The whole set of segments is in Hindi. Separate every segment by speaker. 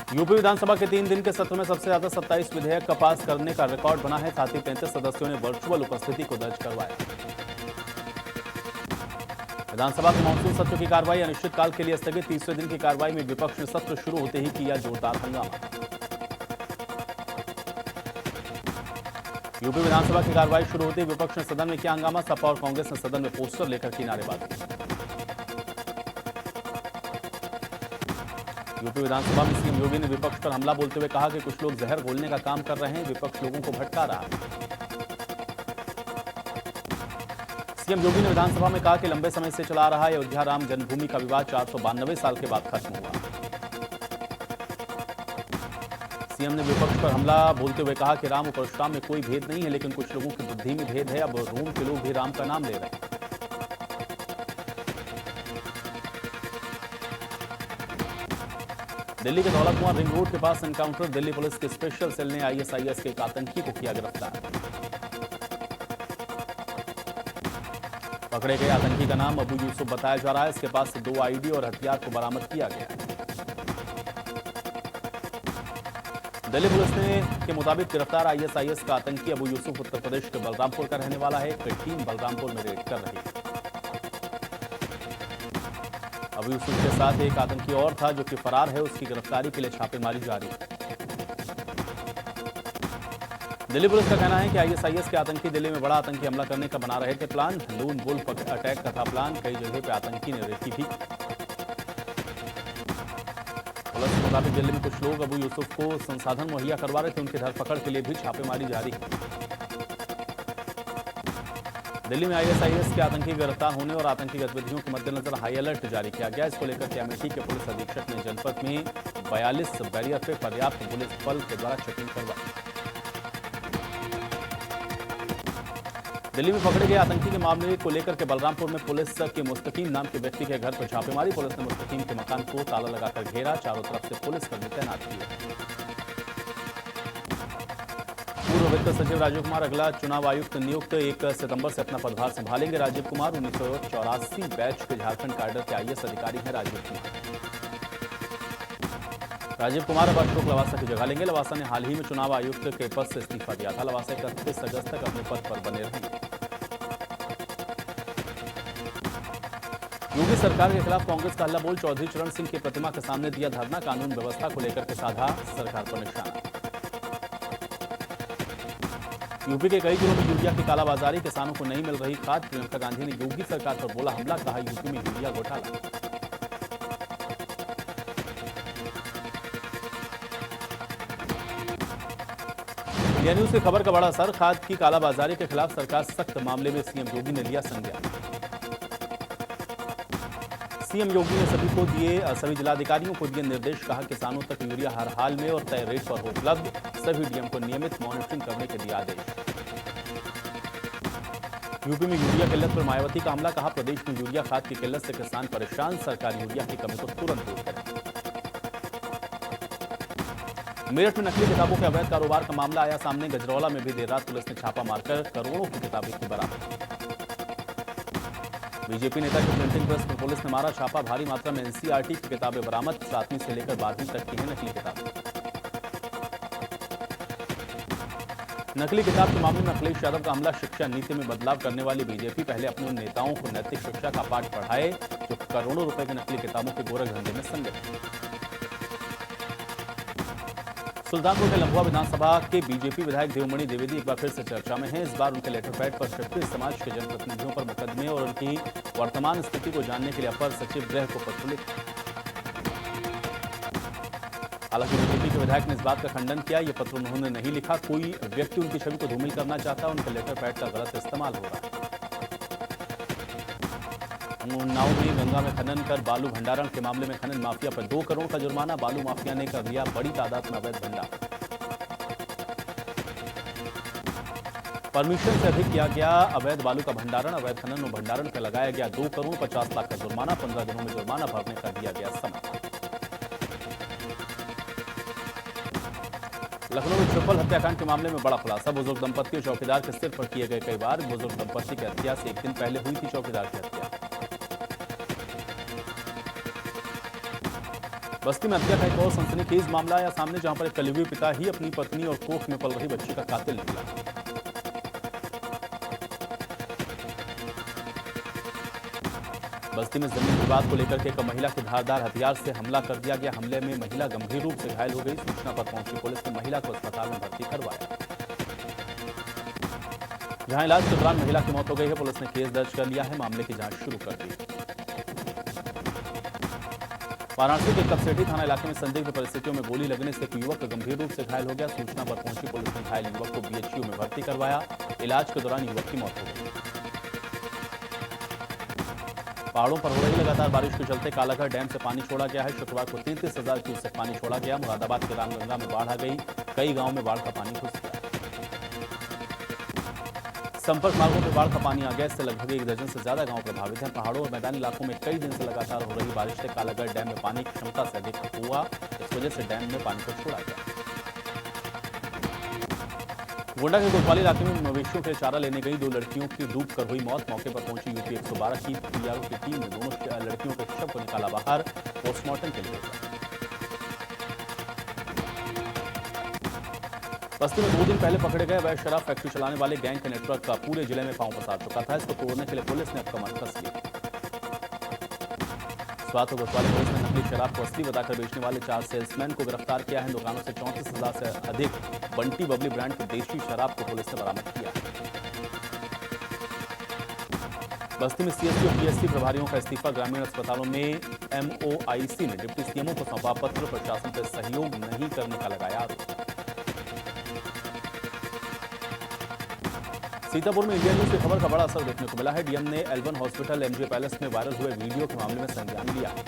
Speaker 1: यूपी विधानसभा के 3 दिन के सत्र में सबसे ज्यादा 27 विधेयक का पास करने का रिकॉर्ड बना है। साथ ही 33 सदस्यों ने वर्चुअल उपस्थिति को दर्ज करवाया। विधानसभा के मानसून सत्र की कार्रवाई अनिश्चितकाल के लिए स्थगित। तीसरे दिन की कार्रवाई में विपक्ष ने सत्र शुरू होते ही किया जोरदार हंगामा। यूपी विधानसभा की कार्रवाई शुरू होते ही विपक्ष ने सदन में किया हंगामा। सपा और कांग्रेस ने सदन में पोस्टर लेकर की नारेबाजी। यूपी विधानसभा में सीएम योगी ने विपक्ष पर हमला बोलते हुए कहा कि कुछ लोग जहर घोलने का काम कर रहे हैं, विपक्ष लोगों को भटका रहा है। सीएम योगी ने विधानसभा में कहा कि लंबे समय से चला रहा अयोध्या राम जन्मभूमि का विवाद 492 साल के बाद खत्म हुआ। सीएम ने विपक्ष पर हमला बोलते हुए कहा कि राम और परशुराम में कोई भेद नहीं है, लेकिन कुछ लोगों की बुद्धि में भेद है। अब रोम के लोग भी राम का नाम ले रहे हैं। दिल्ली के दौलत कुमार रिंग रोड के पास एनकाउंटर। दिल्ली पुलिस के स्पेशल सेल ने आईएसआईएस के एक आतंकी को किया गिरफ्तार। पकड़े गए आतंकी का नाम अबू यूसुफ बताया जा रहा है। इसके पास से 2 आईडी और हथियार को बरामद किया गया है। दिल्ली पुलिस के मुताबिक गिरफ्तार आईएसआईएस का आतंकी अबू यूसुफ उत्तर प्रदेश के बलरामपुर का रहने वाला है। एक टीम बलरामपुर में रेड कर रही है। अबू यूसुफ के साथ एक आतंकी और था जो कि फरार है। उसकी गिरफ्तारी के लिए छापेमारी जारी है। दिल्ली पुलिस का कहना है कि आईएसआईएस के आतंकी दिल्ली में बड़ा आतंकी हमला करने का बना रहे थे प्लान। लून वुल्फ अटैक का था प्लान। कई जगह पे आतंकी ने रेकी भी। पुलिस के मुताबिक दिल्ली में कुछ लोग अबू यूसुफ को संसाधन मुहैया करवा रहे थे। उनकी धरपकड़ के लिए भी छापेमारी जारी है। दिल्ली में आईएसआईएस के आतंकी गिरफ्तार होने और आतंकी गतिविधियों के मद्देनजर हाई अलर्ट जारी किया गया। इसको लेकर के अमेठी के पुलिस अधीक्षक ने जनपद में 42 बैरियर पे पर्याप्त पुलिस बल के द्वारा चेकिंग करवाई। दिल्ली में पकड़े गए आतंकी के मामले को लेकर के बलरामपुर में पुलिस के मुस्तकीम नाम के व्यक्ति के घर पर छापेमारी। पुलिस ने मुस्तकीम के मकान को ताला लगाकर घेरा। चारों तरफ से पुलिसकर्मी तैनात किए। पूर्व वित्त सचिव राजीव कुमार अगला चुनाव आयुक्त नियुक्त। 1 सितंबर से अपना पदभार संभालेंगे। राजीव कुमार 1984 बैच के झारखंड कैडर के आईएएस अधिकारी हैं। राजीव कुमार अब अशोक लवासा की जगह लेंगे। लवासा ने हाल ही में चुनाव आयुक्त के पद से इस्तीफा दिया था। लवासा 31 अगस्त तक अपने पद पर बने रहेंगे। योगी सरकार के खिलाफ कांग्रेस का हल्ला बोल। चौधरी चरण सिंह की प्रतिमा के सामने दिया धरना। कानून व्यवस्था को लेकर के साधा सरकार पर निशाना। यूपी के कई जिलों में यूरिया की कालाबाजारी। किसानों को नहीं मिल रही खाद। प्रियंका गांधी ने योगी सरकार पर बोला हमला। कहा यूपी में यूरिया घोटाला। इंडिया न्यूज की खबर का बड़ा असर। खाद की कालाबाजारी के खिलाफ सरकार सख्त। मामले में सीएम योगी ने लिया संज्ञान। सीएम योगी ने सभी जिलाधिकारियों को दिए निर्देश। कहा किसानों तक यूरिया हर हाल में और तय रेट पर हो उपलब्ध। सभी डीएम को नियमित मॉनिटरिंग करने के दिए आदेश। यूपी में यूरिया किल्लत पर मायावती का हमला। कहा प्रदेश में यूरिया खाद की किल्लत से किसान परेशान। सरकार यूरिया की कमी को तुरंत दूर करे। मेरठ में नकली किताबों के अवैध कारोबार का मामला आया सामने। गजरौला में भी देर रात पुलिस ने छापा मारकर करोड़ों की किताबें की बरामद। बीजेपी नेता की प्रिंटिंग प्रेस पर पुलिस ने मारा छापा। भारी मात्रा में एनसीईआरटी की किताबें बरामद। 7वीं से लेकर 12वीं तक की है नकली किताबें। नकली किताब के मामले में अखिलेश यादव का हमला। शिक्षा नीति में बदलाव करने वाली बीजेपी पहले अपने उन नेताओं को नैतिक शिक्षा का पाठ पढ़ाए जो करोड़ों रुपए की नकली किताबों के गोरखधंधे में संलिप्त। सुल्तानपुर के लंबुआ विधानसभा के बीजेपी विधायक देवमणि द्विवेदी एक बार फिर से चर्चा में हैं। इस बार उनके लेटर पैड पर क्षत्रिय समाज के जनप्रतिनिधियों पर मुकदमे और उनकी वर्तमान स्थिति को जानने के लिए अपर सचिव गृह को पत्र लिखा। हालांकि बीजेपी के विधायक ने इस बात का खंडन किया। यह पत्र उन्होंने नहीं लिखा। कोई व्यक्ति उनकी छवि को धूमिल करना चाहता है। उनके लेटर पैड का गलत इस्तेमाल हो रहा है। उन्नाव में गंगा में खनन कर बालू भंडारण के मामले में खनन माफिया पर 2 करोड़ का जुर्माना। बालू माफिया ने कर दिया बड़ी तादाद में अवैध भंडारण। परमिशन से अधिक किया गया अवैध बालू का भंडारण। अवैध खनन और भंडारण पर लगाया गया 2 करोड़ 50 लाख का जुर्माना। 15 दिनों में जुर्माना भरने का दिया गया समय। लखनऊ में ट्रिपल हत्याकांड के मामले में बड़ा खुलासा। बुजुर्ग दंपत्ति और चौकीदार के सिर पर किए गए कई वार। बुजुर्ग दंपत्ति की हत्या से 1 दिन पहले हुई थी चौकीदार की हत्या। बस्ती में हत्या का एक और सनसनीखेज मामला आया सामने, जहां पर एक कलयुगी पिता ही अपनी पत्नी और कोख में पल रही बच्ची का कातिल निकला। बस्ती में जमीन विवाद को लेकर के एक महिला के धारदार हथियार से हमला कर दिया गया। हमले में महिला गंभीर रूप से घायल हो गई। सूचना पर पहुंची पुलिस ने महिला को अस्पताल में भर्ती करवाया, जहां इलाज के दौरान महिला की मौत हो गई है। पुलिस ने केस दर्ज कर लिया है, मामले की जांच शुरू कर दी। वाराणसी के कपसेठी थाना इलाके में संदिग्ध परिस्थितियों में गोली लगने से एक युवक गंभीर रूप से घायल हो गया। सूचना पर पहुंची पुलिस ने घायल युवक को बीएचयू में भर्ती करवाया। इलाज के दौरान युवक की मौत हो गई। पहाड़ों पर हो रही लगातार बारिश के चलते कालाघाट डैम से पानी छोड़ा गया है। शुक्रवार को 33,000 क्यूसेक पानी छोड़ा गया। मुरादाबाद के रामगंगा में बाढ़ आ गई। कई गांवों में बाढ़ का पानी घुस गया। संपर्क मार्गों पर बाढ़ का पानी आ गया। इससे लगभग 1 दर्जन से ज्यादा गांव प्रभावित हैं। पहाड़ों और मैदानी इलाकों में कई दिन से लगातार हो रही बारिश से कालाघाट डैम में पानी की क्षमता से अधिक हुआ। इस वजह से डैम में पानी को छोड़ा गया। गोंडा के कोतवाली इलाके में मवेशियों के चारा लेने गई 2 लड़कियों की डूबकर हुई मौत। मौके पर पहुंची यूपी 112 की पीआरओ की टीम ने दोनों लड़कियों के शव को निकाला बाहर, पोस्टमार्टम के लिए भेजा। बस्ती में 2 दिन पहले पकड़े गए अवैध शराब फैक्ट्री चलाने वाले गैंग के नेटवर्क का पूरे जिले में पांव पसार चुका था। इसको तोड़ने के लिए पुलिस ने अब कमर कस ली। स्वात और कोतवाली पुलिस ने नकली शराब को असली बताकर बेचने वाले 4 सेल्समैन को गिरफ्तार किया है। दुकानों से 34,000 से अधिक बंटी बबली ब्रांड की देशी शराब को पुलिस ने बरामद किया। बस्ती में सीएसपी और पीएससी प्रभारियों का इस्तीफा। ग्रामीण अस्पतालों में एमओआईसी ने डिप्टी सीएमओ को सौंपा पत्र। प्रशासन पर सहयोग नहीं करने का लगाया आरोप। सीतापुर में इंडिया न्यूज की खबर का बड़ा असर देखने को मिला है। डीएम ने L1 हॉस्पिटल एमजे पैलेस में वायरल हुए वीडियो के मामले में संज्ञान लिया है।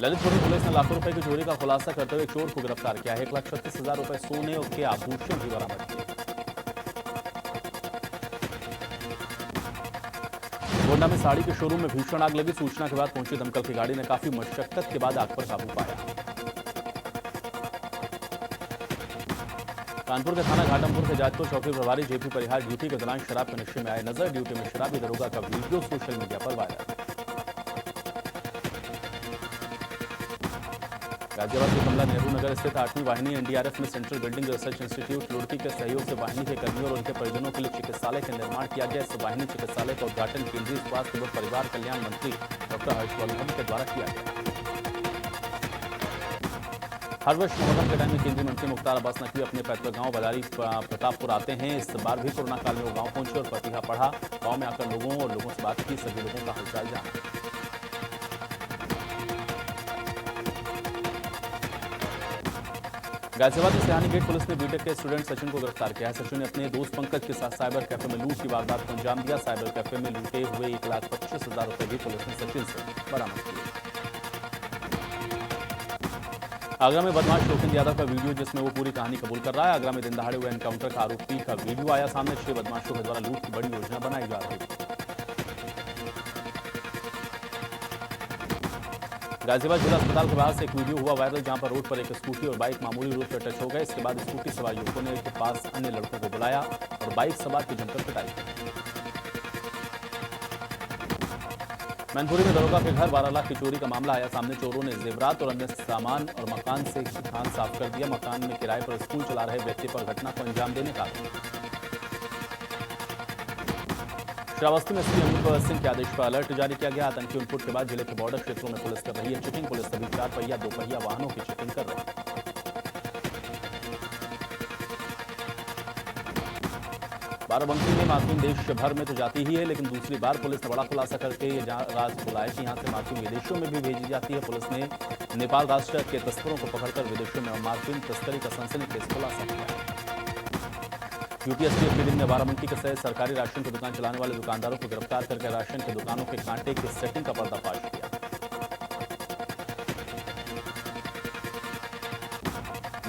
Speaker 1: ललितपुर में पुलिस ने लाखों रुपए की चोरी का खुलासा करते हुए चोर को गिरफ्तार किया है। 1,36,000 रुपए सोने के आभूषण भी बरामद किए। गोंडा में साड़ी के शोरूम में भीषण आग लगी। सूचना के बाद पहुंची दमकल की गाड़ी ने काफी मशक्कत के बाद आग पर काबू पाया। कानपुर के थाना घाटमपुर के जाजपुर चौकी प्रभारी जेपी परिहार ड्यूटी के दौरान शराब के नशे में आए नजर। ड्यूटी में शराबी दरोगा का वीडियो सोशल मीडिया पर वायरल। गाजियाबाद के कमला नेहरू नगर स्थित 8वीं वाहिनी एनडीआरएफ में central building research institute Roorkee के सहयोग से वाहिनी के कर्मियों और उनके परिजनों के लिए चिकित्सालय का निर्माण किया गया। इस वाहिनी चिकित्सालय का उद्घाटन केंद्रीय स्वास्थ्य एवं परिवार कल्याण मंत्री डॉक्टर हर्षवर्धन के द्वारा किया गया। हर वर्ष मोहर्रम के टाइम में केंद्रीय मंत्री मुख्तार अब्बास नकवी अपने पैतृक गांव बदारी प्रतापपुर आते हैं। इस बार भी कोरोना काल में वो गांव पहुंचे और फतिहा पढ़ा। गांव में आकर लोगों और लोगों से बात की, सभी लोगों का हालचाल जाना। गाजियाबाद में सिहानी गेट पुलिस ने बीटेक के स्टूडेंट सचिन को गिरफ्तार किया है। सचिन ने अपने दोस्त पंकज के साथ साइबर कैफे में लूट की वारदात को अंजाम दिया। साइबर कैफे में लूटे हुए 1,25,000 रुपए भी पुलिस ने सचिन से बरामद किए। आगरा में बदमाश लोकेंद्र यादव का वीडियो, जिसमें वो पूरी कहानी कबूल कर रहा है। आगरा में दिन दहाड़े हुए एनकाउंटर का आरोपी का वीडियो आया सामने। 6 बदमाशों के द्वारा लूट की बड़ी योजना बनाई जा रही है। गाजियाबाद जिला अस्पताल के बाहर से एक वीडियो हुआ वायरल, जहां पर रोड पर एक स्कूटी और बाइक मामूली रूप से टच हो गए। इसके बाद स्कूटी सवार युवकों ने के पास अन्य लड़कों को बुलाया और बाइक सवार की जमकर पिटाई की। मैनपुरी में दरोगा के घर 12 लाख की चोरी का मामला आया सामने। चोरों ने जेवरात और अन्य सामान और मकान से खान साफ कर दिया। मकान में किराए पर स्कूल चला रहे व्यक्ति पर घटना को अंजाम देने का श्रावस्ती में एसपी अनूप सिंह के आदेश पर अलर्ट जारी किया गया। आतंकी इनपुट के बाद जिले के बॉर्डर क्षेत्रों में पुलिस कर रही है चेकिंग। पुलिस सभी 4 पहिया 2 पहिया वाहनों की चेकिंग कर रही है। बाराबंकी में मासूम देश भर में तो जाती ही है, लेकिन दूसरी बार पुलिस ने बड़ा खुलासा करके ये राज खुला है कि यहाँ से मासूम विदेशों में भी भेजी जाती है। पुलिस ने नेपाल राष्ट्र के तस्करों को पकड़कर विदेशों में मार्फिन तस्करी का सनसनीखेज खुलासा किया। यूपीएसपी एसपी ने बाराबंकी के सहित सरकारी राशन की दुकान चलाने वाले दुकानदारों को गिरफ्तार करके राशन की दुकानों के कांटे की सेटिंग का पर्दाफाश किया।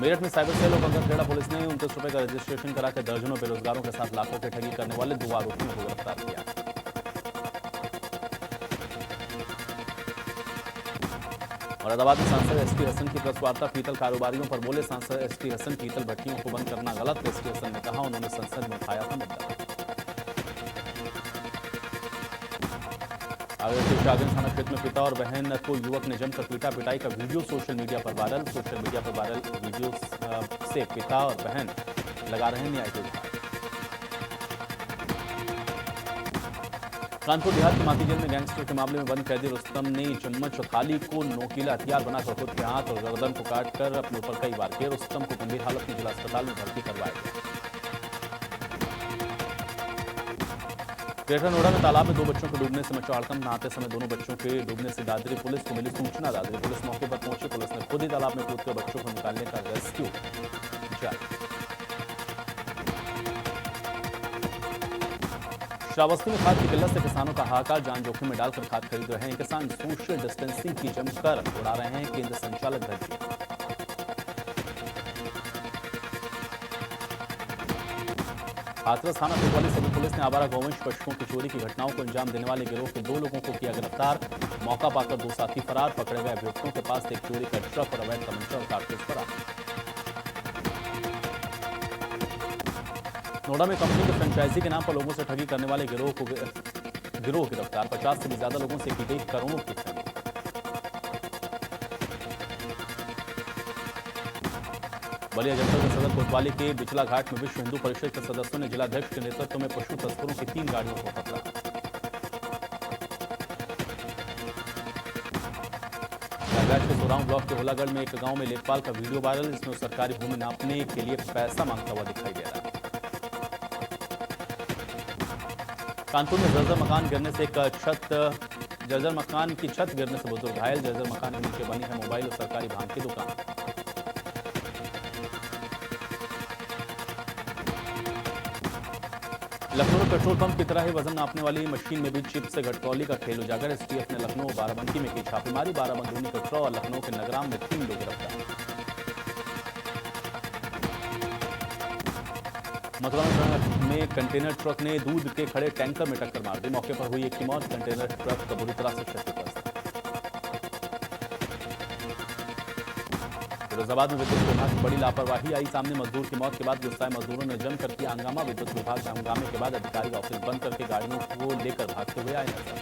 Speaker 1: मेरठ में साइबर सेल और बंगरखेड़ा पुलिस ने 29 रुपए का रजिस्ट्रेशन कराकर दर्जनों बेरोजगारों के साथ लाखों की ठगी करने वाले 2 आरोपियों को गिरफ्तार किया। मुरादाबाद में सांसद एसटी हसन की प्रेस वार्ता। पीतल कारोबारियों पर बोले सांसद एसटी हसन, पीतल भट्टियों को बंद करना गलत। एसटी हसन ने कहा उन्होंने संसद में उठाया था मुद्दा। आगरा के शाहगंज थाना क्षेत्र में पिता और बहन को युवक ने जमकर पीटा। पिटाई का वीडियो सोशल मीडिया पर वायरल। सोशल मीडिया पर वायरल वीडियो से पिता और बहन लगा रहे हैं न्याय की गुहार। कानपुर देहात के माती जेल में गैंगस्टर के मामले में बंद कैदी रुस्तम ने चम्मच और थाली को नोकीला हथियार बनाकर खुद के हाथ और गर्दन को काटकर अपने ऊपर कई बार किए। रुस्तम को गंभीर हालत में जिला अस्पताल में भर्ती करवाया गया। ग्रेटर नोएडा में तालाब में 2 बच्चों के डूबने से मचा हड़कंप। नहाते समय दोनों बच्चों के डूबने से दादरी पुलिस को मिली सूचना। दादरी पुलिस मौके पर पहुंची। पुलिस ने खुद ही तालाब में कूदकर बच्चों को निकालने का रेस्क्यू जारी। श्रावस्ती में खाद की किल्लत से किसानों का हाहाकार। जान जोखिम में डालकर खाद खरीद रहे हैं किसान। सोशल डिस्टेंसिंग की जमकर उड़ा रहे हैं केंद्र संचालक धज्जियां। हाथरस थाना कोतवाली सदर पुलिस ने आवारा गौवंश पशुओं की चोरी की घटनाओं को अंजाम देने वाले गिरोह के 2 लोगों को किया गिरफ्तार। मौका पाकर 2 साथी फरार। पकड़े गए अभियुक्तों के पास एक चोरी का ट्रक और अवैध तमंचा और कारतूस बरामद। नोएडा में कंपनी के फ्रेंचाइजी के नाम पर लोगों से ठगी करने वाले गिरोह गिरफ्तार। 50 से भी ज्यादा लोगों से की गई करोड़ों की ठगी। बलिया जनपद के सदर कोतवाली के बिचला घाट में विश्व हिंदू परिषद के सदस्यों ने जिलाध्यक्ष के नेतृत्व में पशु तस्करों की 3 गाड़ियों को पकड़ा। राजगढ़ के सोराव ब्लॉक के होलागढ़ में एक गांव में लेखपाल का वीडियो वायरल। इसमें सरकारी भूमि नापने के लिए पैसा मांगता हुआ दिखाई दे रहा है। कानपुर में जर्जर मकान गिरने से जर्जर मकान की छत गिरने से बुजुर्ग घायल। जर्जर मकान के नीचे बनी है मोबाइल और सरकारी भांग की दुकान। लखनऊ में पेट्रोल पंप की तरह ही वजन नापने वाली मशीन में भी चिप से घटतौली का खेल उजागर। एसटीएफ ने लखनऊ बाराबंकी में की छापेमारी। बाराबंकी कटरा और लखनऊ के नगराम में 3 लोग गिरफ्तार। मथुरा में कंटेनर ट्रक ने दूध के खड़े टैंकर में टक्कर मार दी। मौके पर हुई एक की मौत। कंटेनर ट्रक बुरी तरह से क्षतिग्रस्त। फिरोजाबाद में विद्युत विभाग की बड़ी लापरवाही आई सामने। मजदूर की मौत के बाद गुस्साए मजदूरों ने जमकर किया हंगामा। विद्युत विभाग के हंगामे के बाद अधिकारी ऑफिस बंद करके गाड़ियों को लेकर भागते हुए आए नजर।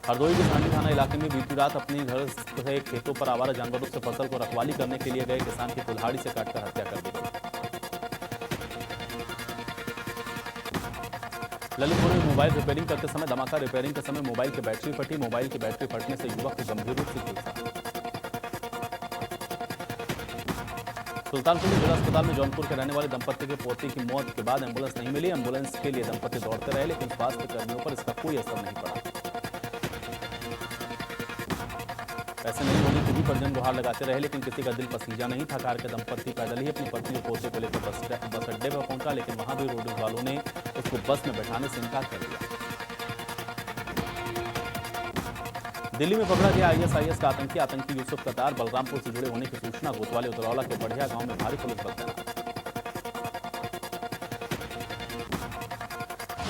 Speaker 1: हरदोई के झांडी थाना इलाके में बीती रात अपने घर से खेतों पर आवारा जानवरों से फसल को रखवाली करने के लिए गए किसान की कुल्हाड़ी से काटकर हत्या कर दी गई। ललितपुर में मोबाइल रिपेयरिंग करते समय धमाका। रिपेयरिंग के समय मोबाइल की बैटरी फटी। मोबाइल की बैटरी फटने से युवक को गंभीर रूप से झुलसा। सुल्तानपुर जिला अस्पताल में जौनपुर के रहने वाले दंपति के पोते की मौत के बाद एंबुलेंस नहीं मिली। एंबुलेंस के लिए दंपति दौड़ते रहे लेकिन स्वास्थ्य कर्मियों पर इसका कोई असर नहीं पड़ा। पैसे नहीं होने की भी परिजन गुहार लगाते रहे लेकिन किसी का दिल पसीजा नहीं था। कार के दंपति पैदल ही अपनी पत्नी और पोते को लेकर बस अड्डे पर पहुंचा लेकिन वहां भी रोडवेज वालों ने उसको बस में बैठाने से इनकार कर दिया। दिल्ली में पकड़ा गया आईएसआईएस का आतंकी यूसुफ कतार। बलरामपुर से जुड़े होने की सूचना। कोतवाली उतरौला के बढ़िया गांव में भारी पुलिस बल तैनात।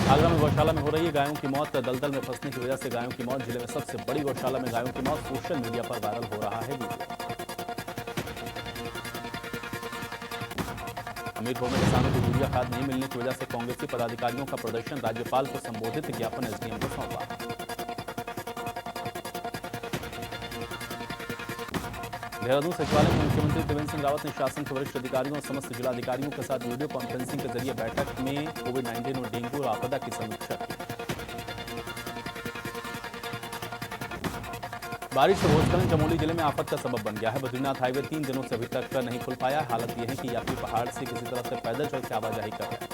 Speaker 1: आगरा में गौशाला में हो रही है गायों की मौत। दलदल में फंसने की वजह से गायों की मौत। जिले में सबसे बड़ी गौशाला में गायों की मौत। सोशल मीडिया पर वायरल हो रहा है वीडियो। हमीरपुर में किसानों को यूरिया खाद नहीं मिलने की वजह से कांग्रेसी पदाधिकारियों का प्रदर्शन। राज्यपाल को संबोधित ज्ञापन एसडीएम को सौंपा। देहरादून सचिवालय में मुख्यमंत्री त्रिवेंद्र सिंह रावत ने शासन के वरिष्ठ अधिकारियों और समस्त जिलाधिकारियों के साथ वीडियो कॉन्फ्रेंसिंग के जरिए बैठक में कोविड-19 और डेंगू और आपदा की समीक्षा की। बारिश से भूस्खलन चमोली जिले में आफत का सबब बन गया है। बद्रीनाथ हाईवे 3 दिनों से अभी तक नहीं खुल पाया। हालत यह है कि यात्री पहाड़ से किसी तरह से पैदल चल के आवाजाही कर रहे हैं।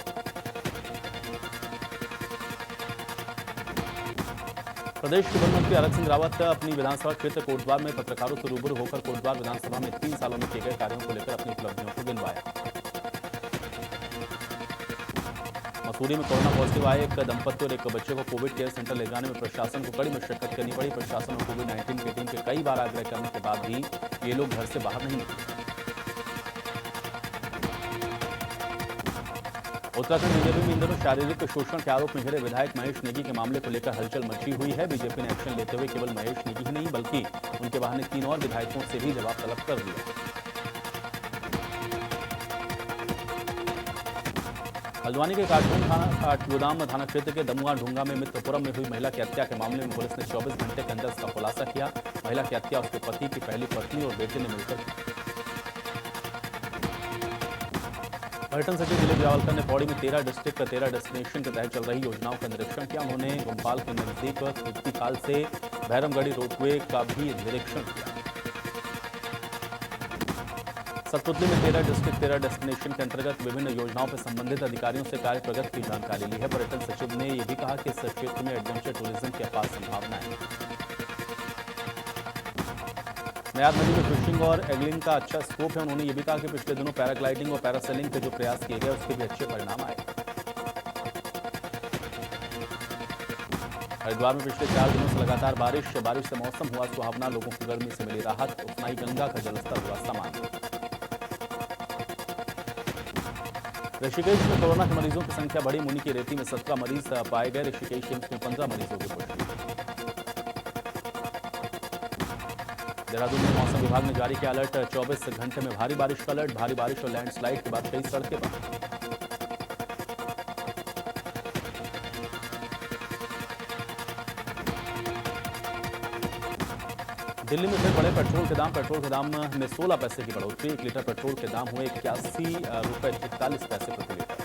Speaker 1: प्रदेश के वन मंत्री हरक सिंह रावत अपनी विधानसभा क्षेत्र कोटद्वार में पत्रकारों से रूबरू होकर कोटद्वार विधानसभा में 3 सालों में किए गए कार्यों को लेकर अपनी उपलब्धियों को गिनवाया। मसूरी में कोरोना पॉजिटिव आए एक दंपति और एक बच्चे को कोविड केयर सेंटर ले जाने में प्रशासन को कड़ी मशक्कत करनी पड़ी। प्रशासन और कोविड-19 की टीम के कई बार आग्रह करने के बाद भी ये लोग घर से बाहर नहीं निकले। उत्तराखंड बीजेपी में इन दिनों शारीरिक शोषण के आरोप में घिरे विधायक महेश नेगी के मामले को लेकर हलचल मची हुई है। बीजेपी ने एक्शन लेते हुए केवल महेश नेगी ही नहीं बल्कि उनके बहाने 3 और विधायकों से भी जवाब तलब कर दिया। हल्द्वानी के काठगोदाम थाना क्षेत्र के दमुआ ढूंगा में मित्रपुरम में हुई महिला की हत्या के मामले में पुलिस ने 24 घंटे के अंदर इसका खुलासा किया। महिला की हत्या उसके पति की पहली पत्नी और बेटे ने मिलकर की। पर्यटन सचिव दिलीप जावलकर ने पौड़ी में 13 डिस्ट्रिक्ट 13 डेस्टिनेशन के तहत चल रही योजनाओं का निरीक्षण किया। उन्होंने गोपाल के नजदीक कीर्तिखाल से भैरमगढ़ी रोपवे का भी निरीक्षण किया। सतपुतली में 13 डिस्ट्रिक्ट 13 डेस्टिनेशन के अंतर्गत विभिन्न योजनाओं पर संबंधित अधिकारियों से कार्य प्रगति की जानकारी ली है। पर्यटन सचिव ने यह भी कहा कि इस क्षेत्र में एडवेंचर टूरिज्म की अपार संभावना है। नयार नदी में फिशिंग और एग्लिंग का अच्छा स्कोप है। उन्होंने ये भी कहा कि पिछले दिनों पैराग्लाइडिंग और पैरासेलिंग के जो प्रयास किए गए उसके भी अच्छे परिणाम आए। हरिद्वार में पिछले 4 दिनों से लगातार बारिश से मौसम हुआ सुहावना, लोगों को गर्मी से मिली राहत। उफनाई गंगा का जलस्तर हुआ सामान्य। ऋषिकेश में कोरोना के मरीजों की संख्या बढ़ी। मुनि की रेती में 17 मरीज पाए गए। ऋषिकेश में 15 मरीजों की पुष्टि। देहरादून में मौसम विभाग ने जारी किया अलर्ट। 24 घंटे में भारी बारिश का अलर्ट। भारी बारिश और लैंडस्लाइड के बाद कई सड़कें बंद। दिल्ली में फिर बढ़े पेट्रोल के दाम। पेट्रोल के दाम में 16 पैसे की बढ़ोतरी। 1 लीटर पेट्रोल के दाम हुए 81 रुपये 41 पैसे प्रति लीटर।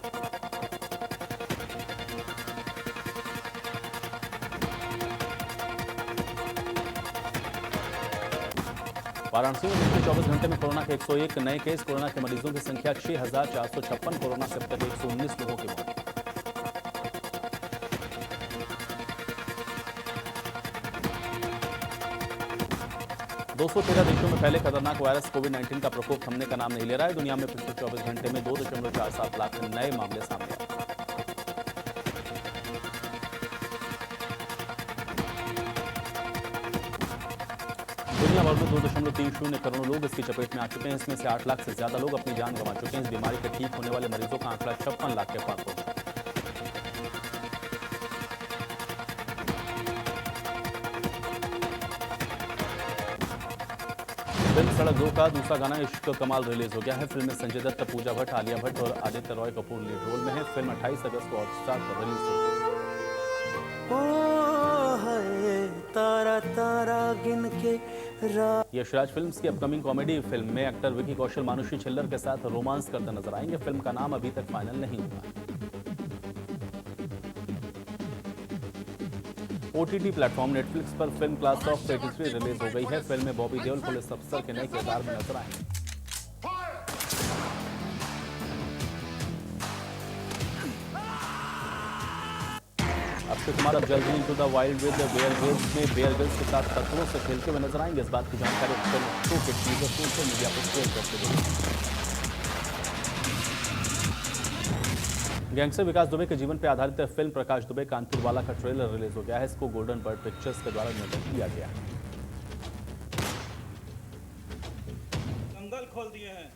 Speaker 1: वाराणसी में पिछले 24 घंटे में कोरोना के 101 नए केस। कोरोना के मरीजों की संख्या 6,456। कोरोना से अब तक 119 लोगों की मौत। (213 देशों में फैले खतरनाक वायरस कोविड-19 का प्रकोप थमने का नाम नहीं ले रहा है। दुनिया में पिछले 24 घंटे में 2.47 लाख नए मामले सामने आए। दुनिया भर में 2.30 करोड़ लोग इसकी चपेट में आ चुके हैं। इसमें से 8 लाख से ज्यादा लोग अपनी जान गंवा चुके हैं। इस बीमारी के ठीक होने वाले मरीजों का आंकड़ा 56 लाख के पार पहुंचा। फिल्म सड़क 2 का दूसरा गाना इश्क कमाल रिलीज हो गया है। फिल्म में संजय दत्त, पूजा भट्ट, आलिया भट्ट और आदित्य रॉय कपूर लीड रोल में है। फिल्म 28 अगस्त को हॉटस्टार पर रिलीज होगी। तारा तारा गिन के यशराज फिल्म्स की अपकमिंग कॉमेडी फिल्म में एक्टर विकी कौशल मानुषी छिल्लर के साथ रोमांस करते नजर आएंगे। फिल्म का नाम अभी तक फाइनल नहीं हुआ। OTT प्लेटफॉर्म नेटफ्लिक्स पर फिल्म क्लास ऑफ 83 रिलीज हो गई है। फिल्म में बॉबी देओल पुलिस अफसर के नए किरदार में नजर आएंगे। अक्षय कुमार अब जल्दी into the wild with Bear Grylls में बेयर ग्रिल्स के साथ खतरों से खेलते हुए नजर आएंगे। इस बात की जानकारी फिल्म शो के टीजर सोशल मीडिया पर शेयर करते हुए। गैंगस्टर विकास दुबे के जीवन पर आधारित फिल्म प्रकाश दुबे कानपुर वाला का ट्रेलर रिलीज हो गया है। इसको गोल्डन बर्ड पिक्चर्स के द्वारा निर्मित किया गया है। जंगल खोल दिए हैं।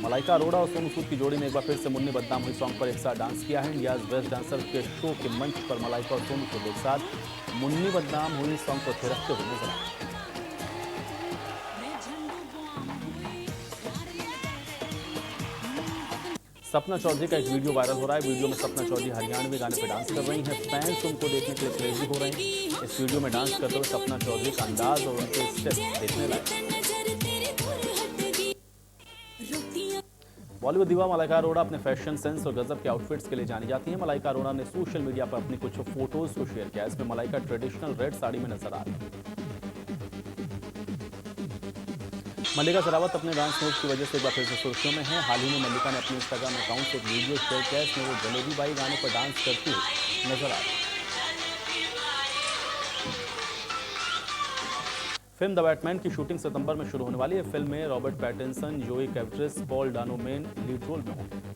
Speaker 1: मलाइका अरोड़ा और सोनू सूद की जोड़ी ने एक बार फिर से मुन्नी बदनाम हुई सॉन्ग पर एक साथ डांस किया है। इंडियाज बेस्ट डांसर के शो के मंच पर मलाइका और सोनू सूद एक साथ मुन्नी बदनाम हुई सॉन्ग को थिरकते हुए नजर आए। सपना चौधरी का एक वीडियो वायरल हो रहा है। वीडियो में सपना चौधरी हरियाणवी गाने पर डांस कर रही हैं। फैंस उनको देखने के लिए क्रेजी हो रहे हैं। इस वीडियो में डांस करते हुए सपना चौधरी का अंदाज और उनके स्टेप्स देखने लायक। बॉलीवुड दीवा मलाइका अरोड़ा अपने फैशन सेंस और गजब के आउटफिट्स के लिए जानी जाती हैं। मलाइका अरोड़ा ने सोशल मीडिया पर अपनी कुछ फोटोज को शेयर किया। इसमें मलाइका ट्रेडिशनल रेड साड़ी में नजर आ रही है। मल्लिका शेरावत अपने डांस मूव की वजह से एक बार फिर से सुर्खियों में है। हाल ही में मल्लिका ने अपने इंस्टाग्राम अकाउंट से एक वीडियो शेयर किया। इसमें वो जलेबी बाई गाने पर डांस करती हुई नजर आ रही है। फिल्म द बैटमैन की शूटिंग सितंबर में शुरू होने वाली है। फिल्म में Robert Pattinson, Zoe Kravitz, Paul Dano main lead role में होंगे।